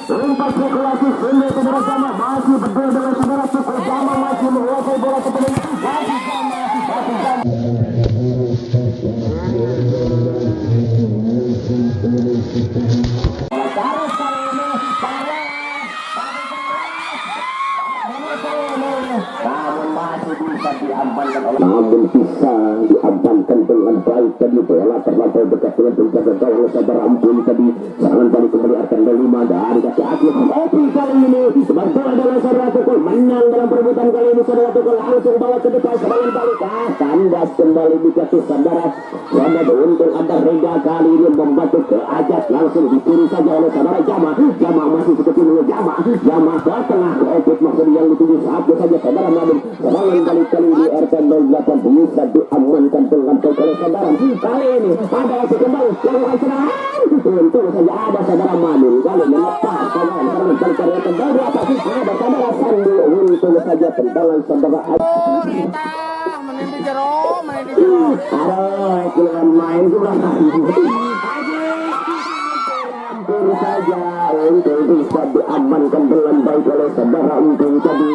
Empat spekulasi Sunda saudara Jama masih berdua dengan saudara Suku Jama masih menguasai bola kemudian masih Jama. Namun bisa diamankan dengan baik tadi bola terlampau dekat dengan penjaga gawang saudara ampun tadi serangan balik kembali akan kelima dari kaki akhir Opi kali ini bantu adalah saudara Tukul menang dalam perebutan kali ini saudara Tukul langsung bawa ke depan serangan balik kandas kembali dikasih saudara Wanda beruntung ada Rega kali ini membantu ke Ajat langsung dicuri saja oleh saudara Jama masih sekecil Jama ke tengah Opi maksudnya yang dituju satu saja saudara Madun serangan balik kali ini RT 08 bisa diamankan dengan oleh saudara kali ini ada lagi kembali yang lain serangan untung saja ada saudara Madun kali melepas serangan balik kali kembali atas ada saudara Sandi untung saja tendangan saudara aduh kiloan main sudah hampir saja untuk bisa diamankan dengan baik oleh saudara untung tadi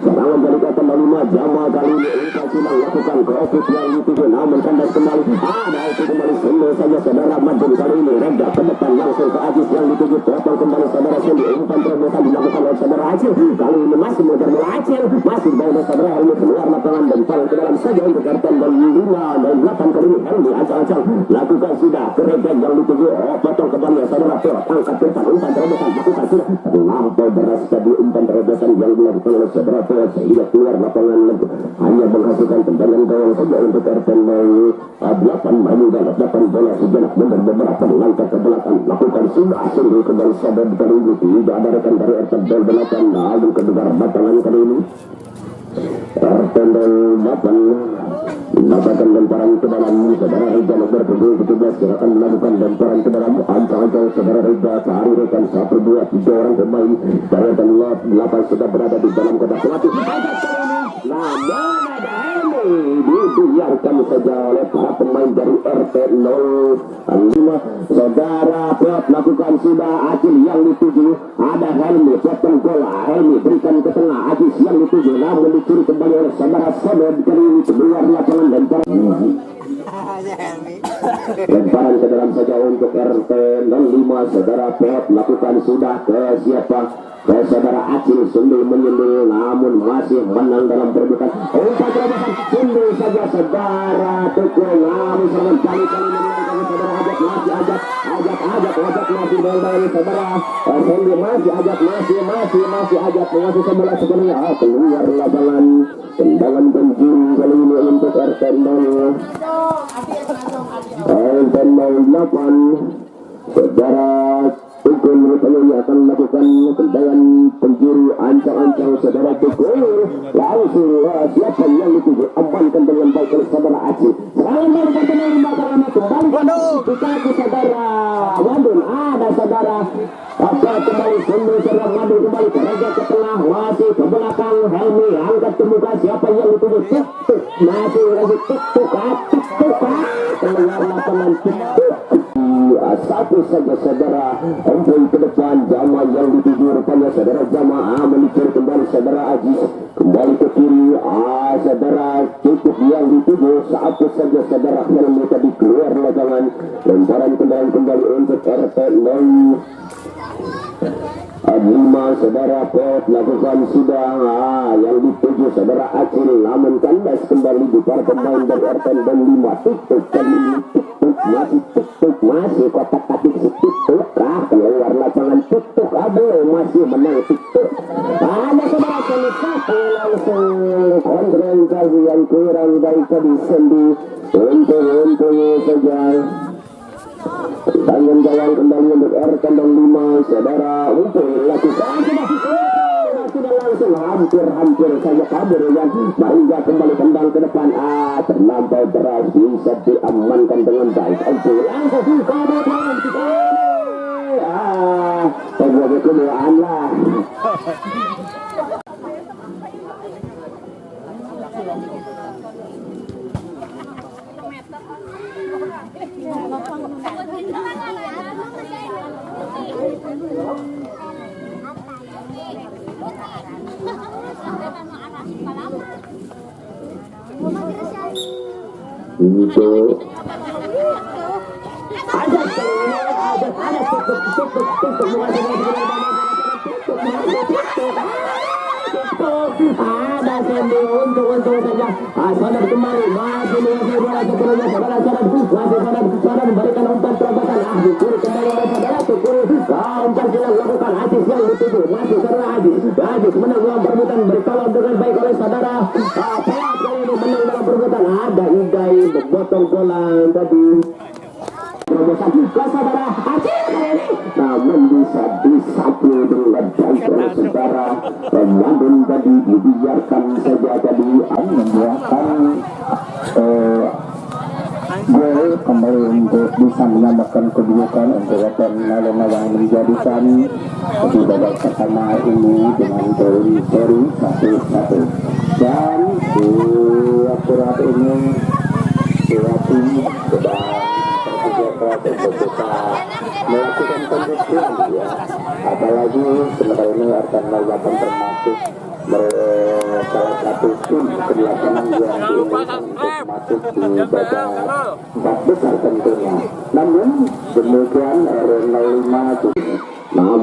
serangan dari kata 5 Jama kali ini Engkau sudah lakukan ke yang itu namun kandas kembali ada itu kembali semua saja saudara Madun kali ini Reda ke depan langsung ke Ajis yang dituju potong kembali saudara Sendi umpan terobosan dilakukan oleh saudara Acil kali ini masih mengejar bola Acil masih bawa saudara Helmi keluar lapangan dan paling ke dalam saja untuk RT dan 5 dan 8 kali ini Helmi acal-acal lakukan sudah ke Reda yang dituju potong kembali saudara Teo angkat depan umpan terobosan lakukan sudah terlampau beras tadi umpan terobosan yang dilakukan oleh saudara Teo sehingga keluar lapangan hanya menghasilkan tendangan gawang saja untuk RT 8 maju dan 8 bola sejenak dan beberapa langkah ke belakang lakukan sudah sungguh kembali sahabat kali ini tidak ada rekan dari RT 8 lalu kedengar batangan kali ini RT 8 mendapatkan lemparan ke dalam saudara Reza nomor 17 gerakan melakukan lemparan ke dalam ancang-ancang saudara Reza sehari rekan 1-2-3 orang pemain dari RT 8 sudah berada di dalam kotak pelatih namun ada Helmi dibiarkan saja oleh para pemain dari RT 05 saudara Piot lakukan sudah Acil yang dituju ada Helmi potong bola Helmi berikan ke tengah Acil yang dituju namun dicuri kembali oleh saudara Sodod kali ini keluar lapangan dan lemparan ke dalam saja untuk RT 05 saudara Piot lakukan sudah ke siapa ke saudara Acil Sundul menyundul namun masih menang dalam perebutan umpan terobosan sundul saja saudara Tukul namun serangan kali-kali menang saudara Ajat masih dari saudara Sendi masih Ajat masih Ajat masih sebelah sebenarnya keluar lapangan tendangan penjuru kali ini untuk RT 08 saudara Tukul rupanya akan melakukan tendangan penjuru ancang-ancang saudara Tukul langsung siapa yang dituju amankan dengan baik oleh saudara Acil serangan dari pertandingan 5 kali kembali dikaki saudara Wadun ada saudara kembali Sundul saudara Wadun kembali ke Reza ke tengah masih ke belakang Helmi angkat ke muka siapa yang dituju tuk masih lagi tuk keluar lapangan tuk satu saja saudara empun ke depan Jama yang dituju rupanya saudara Jama menikir kembali saudara Ajis kembali ke kiri saudara tutup yang dituju satu saja saudara Helmi tadi keluar lapangan lemparan kendaraan kembali untuk RT 05 saudara Pot lakukan sudah yang dituju saudara Acil namun kandas kembali di para pemain dari RT 5 tutup kali ini masih kotak kaki tutup keluar lapangan tutup masih menang tutup ada saudara kali satu langsung kontrol kali yang kurang baik tadi Sendi untuk saja dengan gawang kembali untuk RT 5 saudara untuk lakukan sudah langsung hampir saja kabur yang Maringga kembali tendang ke depan terlampau deras bisa diamankan dengan baik untuk langsung kabur kedua lah itu ada sendi untuk saja sadar kembali masih menguasai bola sepenuhnya saudara sadar memberikan umpan terobosan dikur kembali oleh saudara tukur umpan silang lakukan Aziz yang dituju masih saudara Aziz menang dalam perebutan bertolong dengan baik oleh saudara Pelat kali ini menang dalam perebutan ada Hidai membotong bola tadi terobosan ke saudara Aziz kali ini namun bisa disapu dengan baik oleh saudara namun tadi dibiarkan saja tadi membuahkan gol kembali untuk bisa menyamakan kedudukan untuk weton Malona yang menjadikan di babak pertama ini dengan poin seri 1-1 dan di akurat ini dua tim sedang tersedia untuk bisa melakukan pembuktian ya apalagi sementara ini Arsenal akan termasuk salah satu tim kedelapan yang diinginkan untuk masuk di babak empat besar tentunya namun demikian R05 namun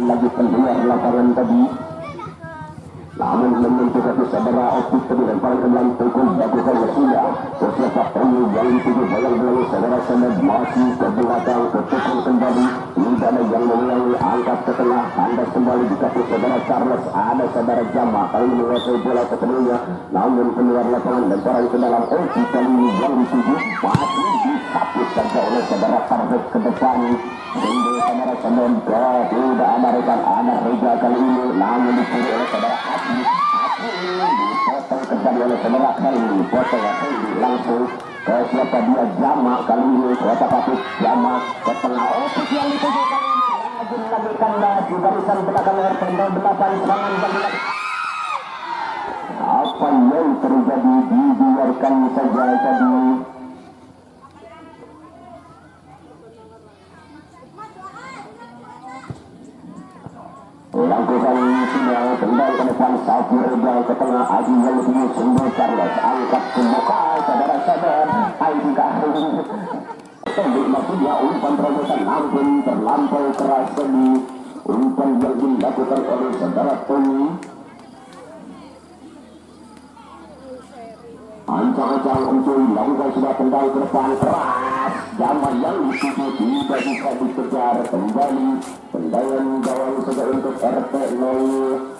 lagi tentunya laporan tadi namun menyentuh satu saudara Opus tadi dan paling kembali tukul bagusan sudah sesiapa penuh yang dituju bayang melalui saudara Semed masih ke belakang ketukul kembali Lidana yang melalui angkat ke tengah anda kembali dikasih saudara Charles ada saudara Jama kali ini menguasai bola sepenuhnya namun keluar lapangan lemparan ke dalam Opus kali ini yang dituju masih disapit saja oleh saudara Target ke depan sehingga saudara Semed tidak ada rekan anak Reza kali ini namun dicuri oleh saudara dipotong kembali oleh saudara Henry dipotong Henry langsung ke siapa dia Jama kali ini kota patut Jama ke tengah Opus yang dituju kali ini lagi melanjutkan di barisan belakang R8 serangan yang apa yang terjadi dibiarkan saja tadi lakukan sudah kembali ke depan Safi Reza ke tengah Aji yang lebih sumber Charles angkat ke muka saudara-saudara Aji ke akhir tembik maksudnya umpan terobosan namun terlampau keras tadi umpan yang dilakukan oleh saudara Tony ancang-ancang untuk lakukan sudah kembali ke depan keras Jama yang dituju tidak bisa dikejar kembali pendayaan gawang saja untuk RT 08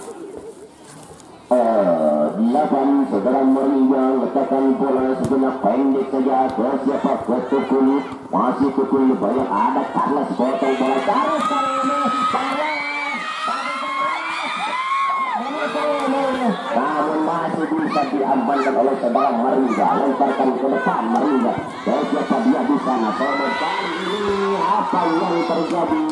saudara Maria letakkan bola sejenak pendek saja ke siapa ke Tukul masih Tukul banyak ada Carlos potong bola Carlos kali ini namun masih bisa diamankan oleh saudara Marinda lemparkan ke depan Marinda ke siapa dia di sana saudara kali ini apa yang terjadi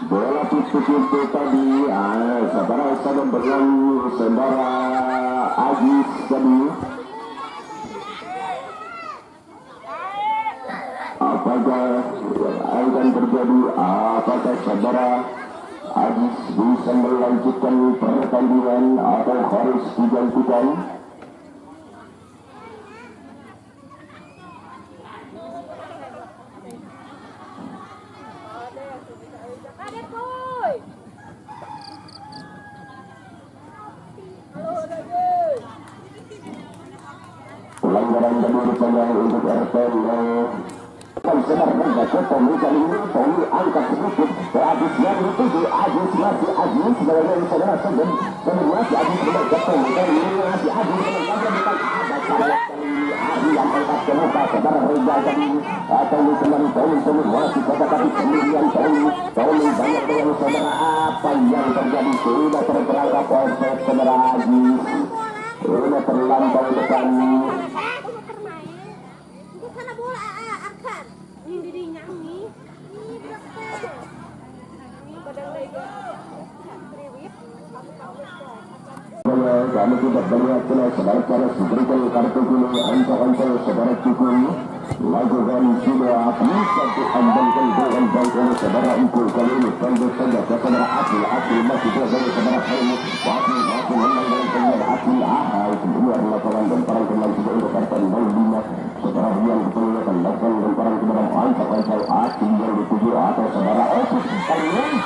bola putus tadi saudara dengan saudara Agis tadi apakah akan terjadi apakah saudara Agis bisa melanjutkan pertandingan atau harus digantikan pelanggaran dari panjang untuk RPM sedang berjaga Tommy kali ini Tommy angkat sedikit ke Agis yang dituju Agis masih Agis sebagai saudara Sebelum masih Agis berjaga Tommy kali ini masih Agis melengkapi bukan ada salah kali ini Adi yang angkat ke muka saudara Reza tadi Tommy kembali Tommy masih pada kaki sendirian Tommy banyak dengan saudara apa yang terjadi sudah terperangkap oleh saudara Agis sudah terlampau depan kami tidak banyak saudara Charles diberikan kartu kuning antar saudara Cukul lakukan sudah bisa diambilkan dengan baik oleh saudara Empul kali ini pendek saja ke saudara Akil masih berada dari saudara Haini wakil menang dengan saudara Akil keluar lapangan dan perang kembali juga untuk Kartan Baldina saudara Rian kepengenakan lakukan dan perang kepada Ancak Akil yang dituju atau saudara Otis kali ini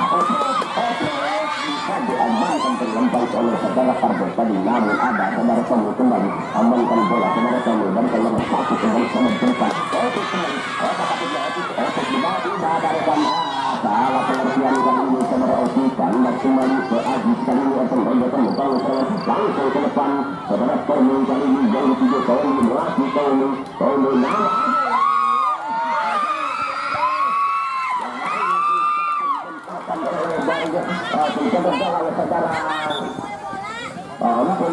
bisa diamankan dengan baik oleh saudara Kardo tadi namun ada saudara Samu kembali amankan bola saudara Samu dan kalau satu kembali sama depan Otis kembali Otis tidak ada rekan salah pengertian kali ini saudara Otis kandas kembali ke Ajis kali ini akan membangun langsung ke depan saudara Tommy kali ini yang dituju Tommy melaju Tommy nama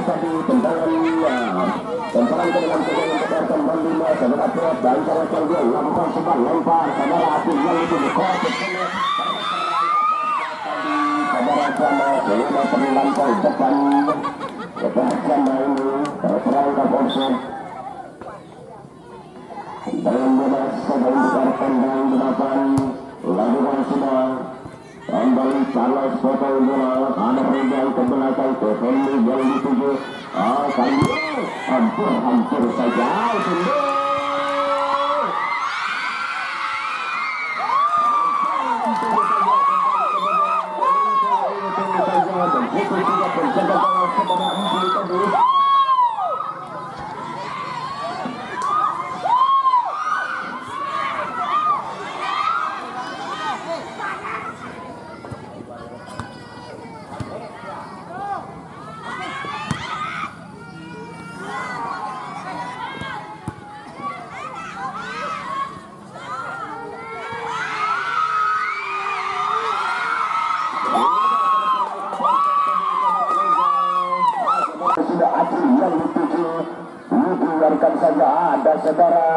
tadi tendangan ke dalam kedua untuk Kartan Baldina saudara Prat dan saudara Caldian lakukan sebar lempar saudara Akil yang itu dikotek saudara Jama sudah terlampau depan saudara Jama ini terperangkap offside dan bebas saudara Kartan dan depan lakukan sudah kembali Charles potong bola ada Regal ke belakang ke Henry yang dituju kali ini hampir saja sudah Acil yang dituju dibiarkan saja ada saudara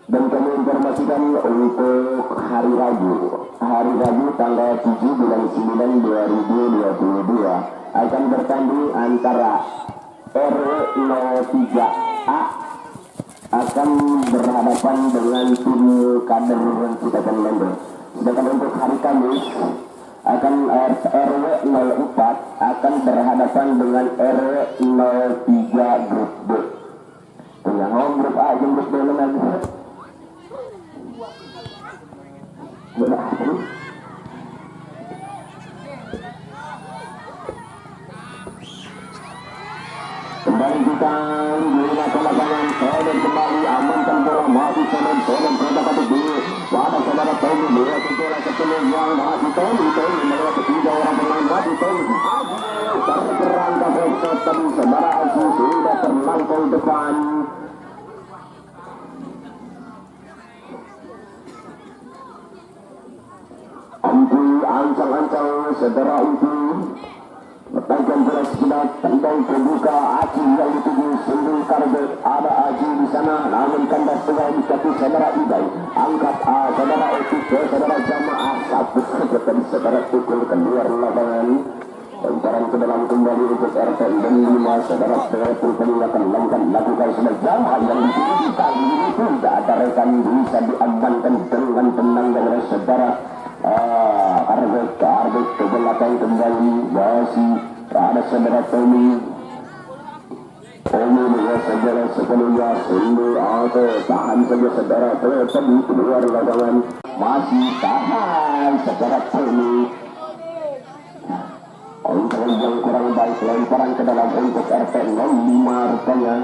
dan kami informasikan untuk hari Rabu tanggal 7 bulan 9 2022 akan bertanding antara RW 03A akan berhadapan dengan tim kader Citakan Lembang. Sedangkan untuk hari Kamis akan RW 04 akan berhadapan dengan RW 03 grup B. Punya home grup A yang grup B menang. Kembali kita gunakan lapangan Solen kembali amankan bola masih Solen berada pada dulu pada saudara Tommy bola bola ketemu yang masih Tommy melewati tiga orang pemain masih Tommy terperangkap offside tadi saudara Aji sudah terlampau depan Ampui ancang-ancang saudara itu letakkan bola sekitar tendang terbuka Aji yang dituju sembul karbet ada Aji di sana namun kandas tengah dikati saudara Ibai angkat saudara Otis saudara Jamaah satu saja tadi saudara pukul keluar lapangan lemparan ke dalam kembali untuk RT dan 5 saudara pukul lakukan sudah Jamaah yang dituju kali ini tidak ada rekan bisa diamankan dengan tenang dari saudara Arbet ke belakang kembali masih ada saudara Tommy dengan saudara sepenuhnya sembul atau tahan saja saudara tadi keluar lapangan masih tahan saudara Tommy untuk yang kurang baik lemparan ke dalam untuk RT 05 rupanya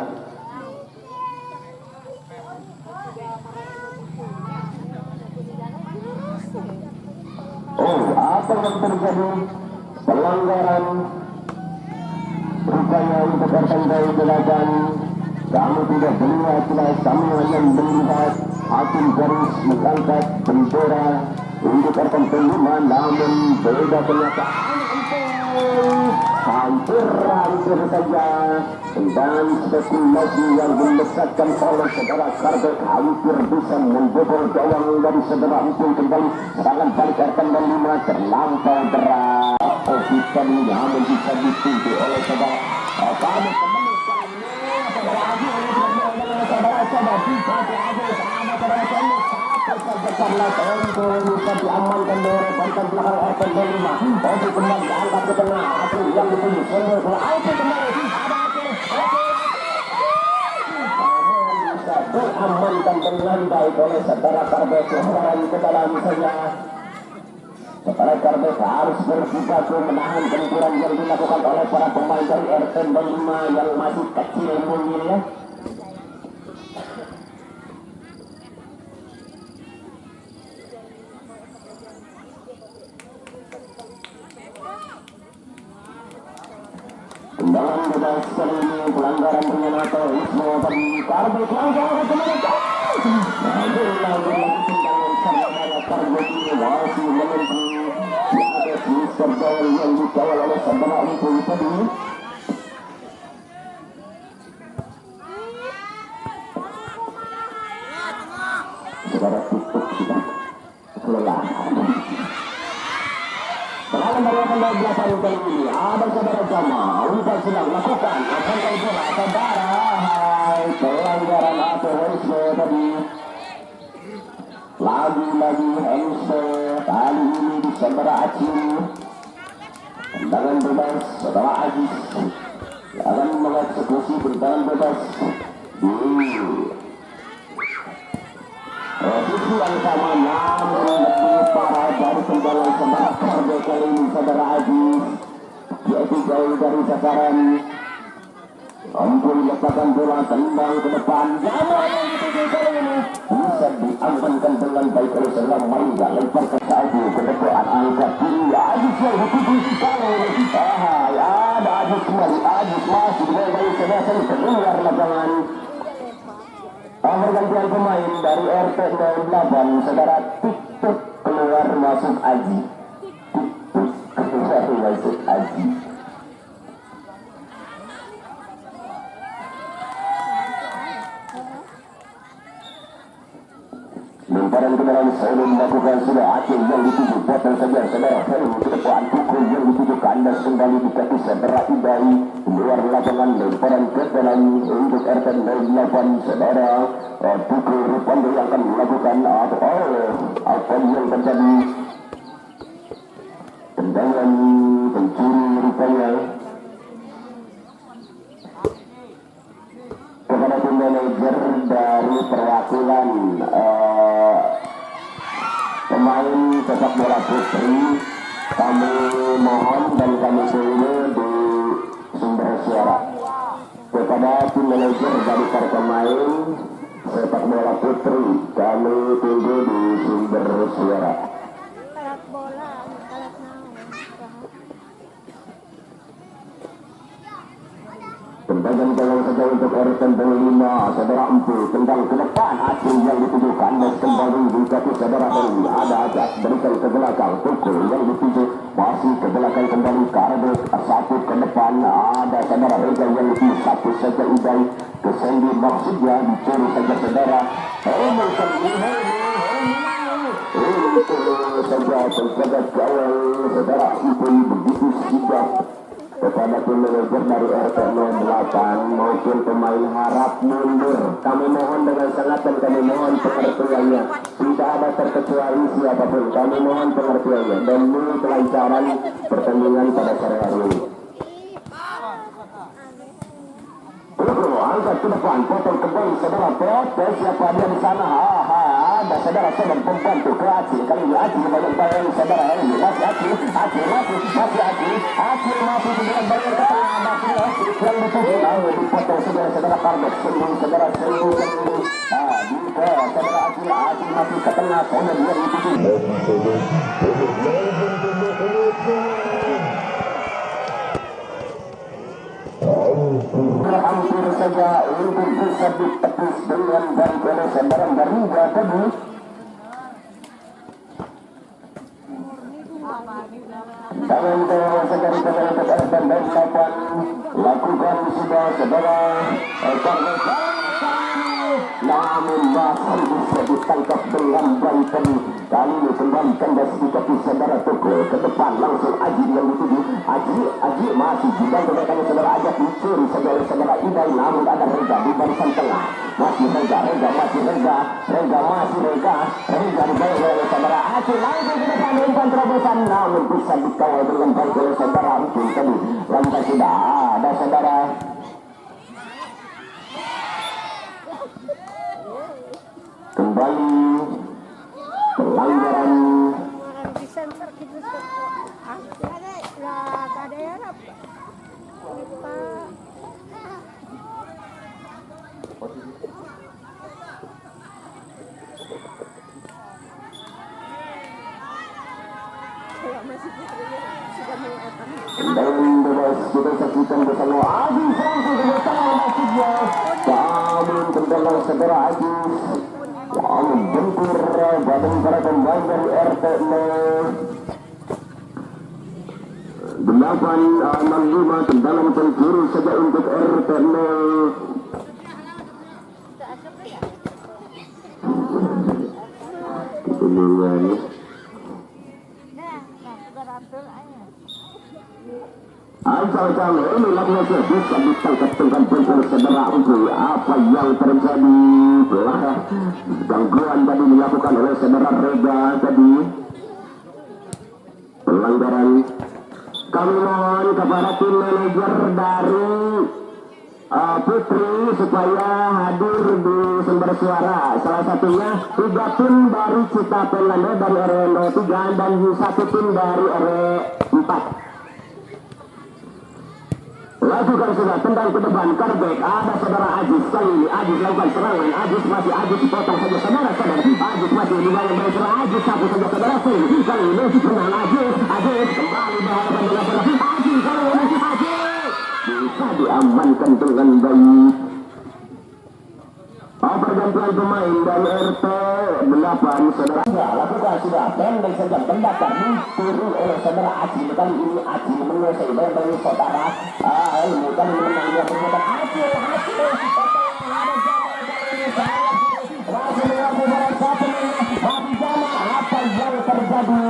apa yang terjadi pelanggaran rupanya untuk tertandai belakang kami tidak melihat jelas kami hanya melihat hakim garis mengangkat bendera untuk kartan kelima namun beda kenyataan hampir saja dan spekulasi yang dibesarkan oleh saudara Karbet hampir bisa membobol gawang dari saudara Empul kembali serangan balik kartan dan 5 terlampau berat Ofis tadi namun bisa ditunjuk oleh saudara kami kembali saudara Haji saudara bisa diadu sama saudara Sony karena untuk bisa diamankan dari bantan belakang RT 5 untuk kembali diangkat ke tengah atau yang dituju Sony itu kembali bisa diamankan dengan baik oleh saudara Karbes yang ke dalam saja. Saudara Karbes harus berjibaku menahan benturan yang dilakukan oleh para pemain dari RT 5 yang masih kecil mungkin ya. Tendangan bebas kali ini pelanggaran dengan atau Ismo tadi Karbes langsung ke mereka. Lagi tendangan saudara Karbes ini masih menempuh Serdawan yang dikawal oleh saudara Impul tadi. Saudara tutup sudah kelelahan. Serangan dari akan belakang kali ini ada saudara Jama Umpan sedang lakukan akan kali bola saudara pelanggaran atau Henslo tadi. Lagi-lagi Henslo kali ini di saudara Acil. Tendangan bebas saudara Aziz akan mengeksekusi tendangan bebas di posisi yang sama namun lebih parah dari tendangan saudara Karbes kali ini saudara Aziz yaitu jauh dari sasaran. Ampun letakkan bola tendang ke depan Jama yang dituju kali ini bisa diamankan dengan baik oleh saudara Maringga lempar ke Saudi ke depan angkat kiri Aziz yang dituju kali ini ada Aziz kembali Aziz masih dengan baik saudara keluar lapangan. Pergantian pemain dari RT 08 saudara Tiktuk keluar masuk Aji keluar masuk Aji. Lemparan ke dalam sebelum dilakukan sudah Acil yang dituju potong saja saudara Heru ke depan pukul yang dituju ke anda kembali di kaki saudara Idai luar lapangan lemparan ke dalam untuk RT 08 saudara pukul Rupanda yang akan melakukan apa yang terjadi tendangan pencuri rupanya kepada tim manajer dari perwakilan pemain sepak bola putri kami mohon dan kami tunggu di sumber suara kepada tim manajer dari para pemain sepak bola putri kami tunggu di sumber suara. Tendangan jalan saja untuk RT 5 saudara Empu tendang ke depan Acil yang ditujukan dan kembali di kaki saudara Heri ada Ajak berikan ke belakang pukul yang dituju masih ke belakang kembali Karbes satu ke depan ada saudara Reza yang dituju satu saja Idai ke Sendi maksudnya dicuri saja saudara Emang saja penjaga gawang saudara Empu begitu sigap kepada tim manajer dari RT 08 maupun pemain harap mundur. Kami mohon dengan sangat dan kami mohon pengertiannya. Tidak ada terkecuali siapapun. Kami mohon pengertiannya demi kelancaran pertandingan pada sore hari ini. Angkat ke depan, potong kembali saudara Pete, siapa dia di sana? Ada saudara sedang pembantu ke Acil, kali ini Acil banyak bayar saudara ini, masih Acil dengan bayar ke tengah, masih Acil yang dituju, dipotong saudara Karbes, saudara Seru, bisa saudara Acil masih ke tengah, soalnya dia dituju. Hampir saja untuk bisa ditepis dengan baik oleh saudara Maringga tadi. Tangan terlalu sekali saudara tekan dan dapat lakukan sudah saudara namun masih bisa ditangkap dengan baik. Kali ini kembalikan dan dikati saudara Toko ke depan, langsung Aji yang dituju. Aji masih juga kebetulan saudara ajak dicuri saudara Idai, namun ada Rega di barisan tengah. Masih Rega dibayar oleh saudara Aji, langsung ke depan umpan terobosan, namun bisa dikawal dengan baik oleh saudara Aji tadi. Lantas sudah ada saudara kembali pelanggaran dan bebas kita saksikan bersama Aji langsung ke depan maksudnya, namun tentang saudara Aji membentur badan para pemain dari RT 865 tendangan pencuri saja untuk RT 0. Kemudian Ancang-ancang ini lakukan bisa ditangkap dengan betul saudara untuk apa yang terjadi. Gangguan tadi dilakukan oleh saudara Rega tadi. Pelanggaran. Kami mohon kepada tim manajer dari Putri supaya hadir di sumber suara. Salah satunya 3 tim dari Cita Pelanda dari RW 03 dan 1 tim dari RW 4. Lakukan sudah tendang ke depan, Karbek, ada saudara Ajis. Kali ini Ajis lakukan serangan, Ajis potong saja saudara. Ajis masih dibayar dari saudara Ajis, satu saja saudara Sin. Kali ini menang Ajis kembali berhadapan dengan saudara Ajis. Kali ini Ajis bisa diamankan dengan baik. Pergantian pemain dari RT 8 saudara lakukan sudah pendek saja pendekar ditiru oleh saudara Aji. Kali ini Aji menguasai dari saudara ini kan menang dia perbuatan Aji apa yang terjadi.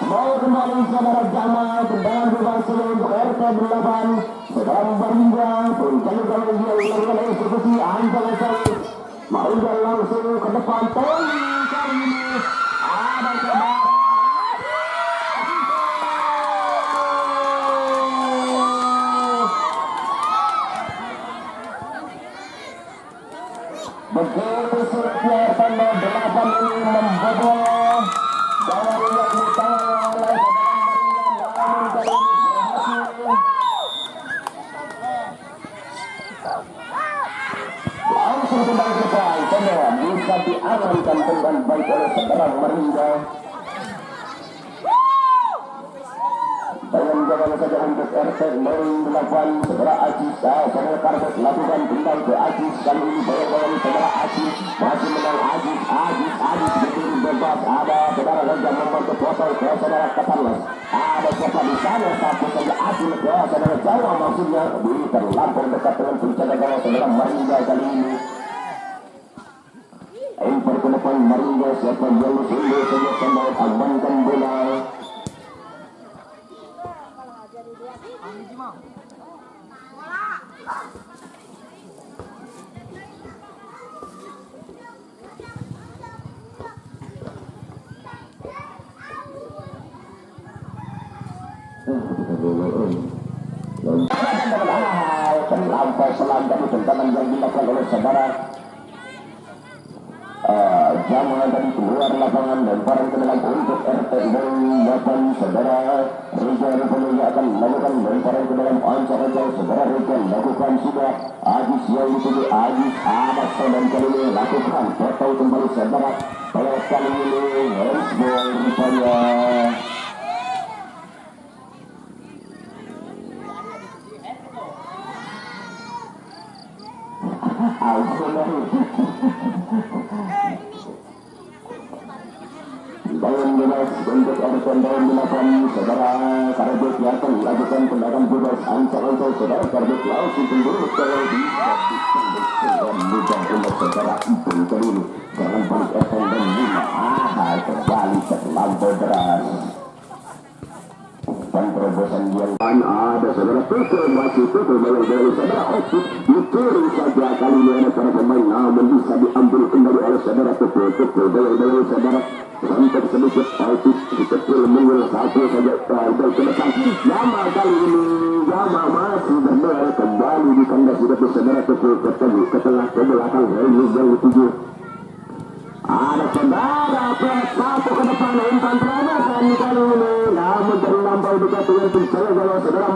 Mau kembali saudara Jamal tendangan bebas untuk RT 8 saudara Maringga puncak dia melakukan eksekusi Anjali Maringga langsung ke depan kali ini ada saudara begitu sulitnya RT 8 ini membobol gawang yang ditangani oleh langsung kembali ke depan, tendangan bisa diamankan dengan baik oleh saudara Maringga. Jangan saja untuk RT 08 saudara Ajis, saudara Karbek lakukan tendang ke Ajis. Kali ini bayang saudara Ajis masih menang Ajis berdiri bebas. Ada saudara Rega membantu potong ke saudara Katarles. Ada siapa di sana satu saja Ajis ke saudara Jawa maksudnya terlampau dekat dengan penjaga gawang saudara Maringga kali ini. Impor ke depan Maringga siapa yang sendiri saja sampai amankan bola. Terlampau selangkah tentangan yang dilakukan oleh saudara Jamal dari keluar lapangan dan barang ke dalam untuk RT 08 saudara Rega Republik akan melakukan lemparan ke dalam ancar saja. Saudara Rega lakukan sudah Ajis yang dituju Ajis ada dan kali ini lakukan potong kembali saudara pada kali ini handsball rupanya. Bayang bebas untuk Erkan daun melakukan saudara Karbet yang akan melakukan tendangan bebas ancang-ancang saudara Karbet langsung tembus kalau bisa ditembus mudah untuk saudara Ipung kali ini jangan balik Erkan dan Lima kembali terlampau deras dan terobosan yang ada saudara pukul masih pukul dari saudara Opik dicuri saja kali ini ada para pemain namun bisa diambil kembali oleh saudara pukul dari saudara sampai sedikit Opik kecil mengulang satu saja dan ke depan Yama kali ini Yama masih berdua kembali di kandang sudah saudara pukul ketemu ke tengah ke belakang ini yang tujuh ada saudara satu ke depan umpan terobosan kali ini namun terlampau dekat dengan pencari kalau saudara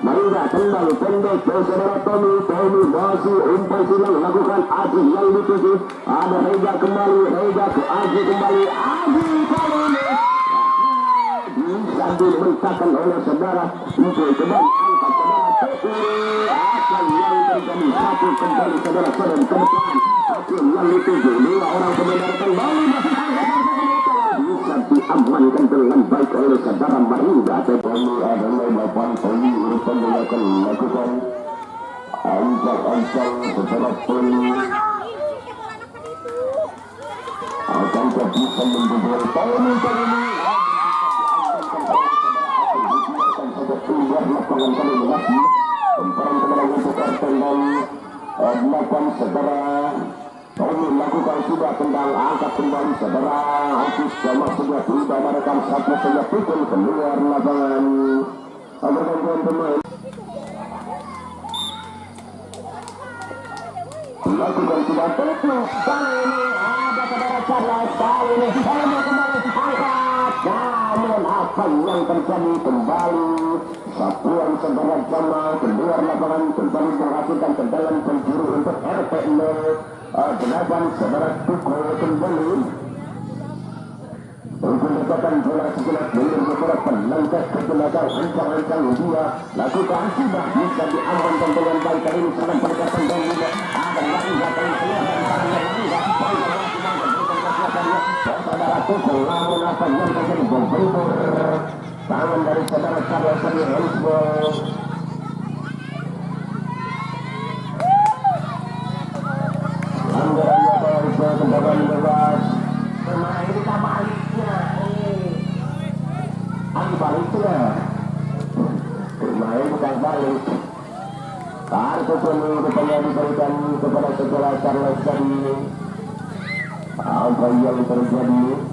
Marinda tendang pendek ke saudara Tommy masih umpan silang lakukan Aji yang dituju ada Reza kembali Reza ke Aji kembali Aji kali ini bisa dimentahkan oleh saudara untuk kembali angkat saudara apa yang terjadi satu kembali saudara serem ke depan hakim yang dituju dua orang pembenar kembali bisa diamankan dengan baik oleh saudara Marinda tetapi adalah 8 kali urusan yang akan dilakukan ancang-ancang setelah Tony akan bisa membobol Tony kali ini akan saja keluar lapangan kali ini temparan kembali untuk Erkan dan melakukan saudara Tony melakukan sudah tendang angkat kembali saudara Hafiz sama sudah tidak merekam satu saja pukul keluar lapangan pergantian pemain melakukan sudah pukul kali ini ada saudara Charles kali ini kembali angkat namun apa yang terjadi kembali satuan saudara Jamal keluar lapangan kembali menghasilkan tendangan penjuru untuk RPM 8 saudara Tukul kembali untuk mendapatkan bola sejenak dengan beberapa penangkap ke belakang ancang-ancang dia lakukan sudah bisa diamankan dengan baik kali ini sangat pendekatan dan juga ada lagi datang saudara Tukul namun apa yang terjadi berbentur tangan dari saudara Charles Sani Hensbol anggarannya ke tendangan bebas pemain kita baliknya baliknya pemain bukan balik kartu kuning rupanya diberikan kepada saudara Charles Sani apa yang terjadi